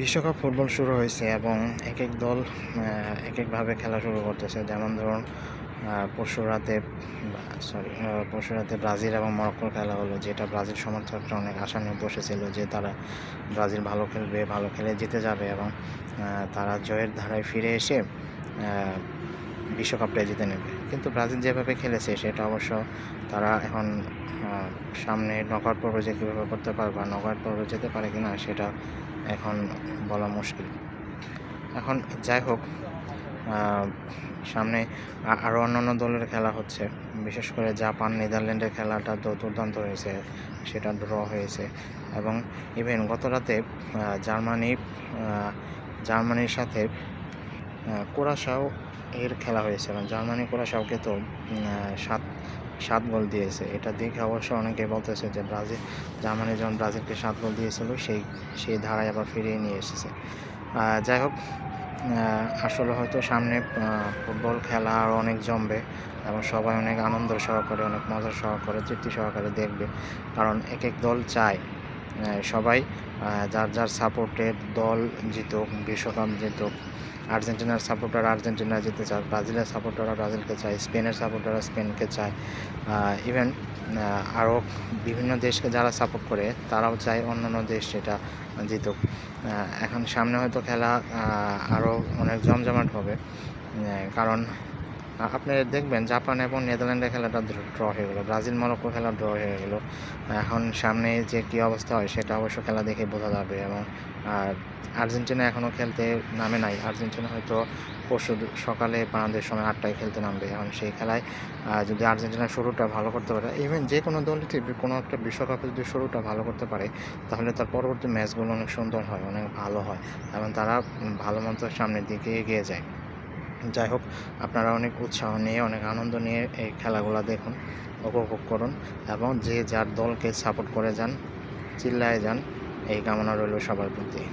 বিশ্বকাপ ফুটবল শুরু হয়েছে এবং এক এক দল এক একভাবে খেলা শুরু করতেছে। যেমন ধরুন পরশু রাতে ব্রাজিল এবং মরক্কোর খেলা হলো, যেটা ব্রাজিল সমর্থকরা অনেক আশা নিয়ে বসেছিল যে তারা ব্রাজিল ভালো খেলবে, ভালো খেলে জিতে যাবে এবং তারা জয়ের ধারায় ফিরে এসে বিশ্বকাপটা জিতে নেবে। কিন্তু ব্রাজিল যেভাবে খেলেছে সেটা অবশ্য তারা এখন সামনে নকআউট পর্বে যে কীভাবে করতে পারে বা নকআউট পর্বে যেতে পারে কিনা সেটা এখন বলা মুশকিল। এখন যাই হোক, সামনে আরও অন্যান্য দলের খেলা হচ্ছে, বিশেষ করে জাপান নেদারল্যান্ডের খেলাটা তো দুর্দান্ত হয়েছে, সেটা ড্র হয়েছে। এবং ইভেন গত রাতে জার্মানির সাথে কুরাশাও এর খেলা হয়েছে এবং জার্মানি কুরাশাওকে তো 7 গোল দিয়েছে। এটা দেখে অবশ্য অনেকে বলতেছে যে জার্মানি যখন ব্রাজিলকে 7 গোল দিয়েছিল সেই ধারায় আবার ফিরিয়ে নিয়ে এসেছে। যাই হোক, আসলে হয়তো সামনে ফুটবল খেলা আরও অনেক জমবে এবং সবাই অনেক আনন্দ সহকারে, অনেক মজা সহকারে, তৃপ্তি সহকারে দেখবে। কারণ এক এক দল চায় সবাই যার যার সাপোর্টের দল জিতুক, বিশ্বকাপ জিতুক। আর্জেন্টিনার সাপোর্টার আর্জেন্টিনা জিতে চায়, ব্রাজিলের সাপোর্টাররা ব্রাজিলকে চায়, স্পেনের সাপোর্টাররা স্পেনকে চায়, ইভেন আরও বিভিন্ন দেশকে যারা সাপোর্ট করে তারাও চায় অন্যান্য দেশ সেটা জিতুক। এখন সামনে হয়তো খেলা আরও অনেক জমজমাট হবে, কারণ আপনি দেখবেন জাপান এবং নেদারল্যান্ডের খেলাটা ড্র হয়ে গেলো, ব্রাজিল মরক্কো খেলা ড্র হয়ে গেলো। এখন সামনে যে কী অবস্থা হয় সেটা অবশ্য খেলা দেখে বোঝা যাবে। এবং আর্জেন্টিনা এখনও খেলতে নামে নাই। আর্জেন্টিনা হয়তো পরশু সকালে বাংলাদেশ সময় 8টায় খেলতে নামবে। এখন সেই খেলায় যদি আর্জেন্টিনা শুরুটা ভালো করতে পারে, ইভেন যে কোনো দলই কোনো একটা বিশ্বকাপে যদি শুরুটা ভালো করতে পারে, তাহলে তার পরবর্তী ম্যাচগুলো অনেক সুন্দর হয়, অনেক ভালো হয় এবং তারা ভালো মতো সামনের দিকে এগিয়ে যায়। যাই হোক, আপনারা অনেক উৎসাহ নিয়ে, অনেক আনন্দ নিয়ে এই খেলাগুলো দেখুন, উপভোগ করুন এবং যে যার দলকে সাপোর্ট করে যান, চিল্লায় যান, এই কামনা রইল সবার প্রতি।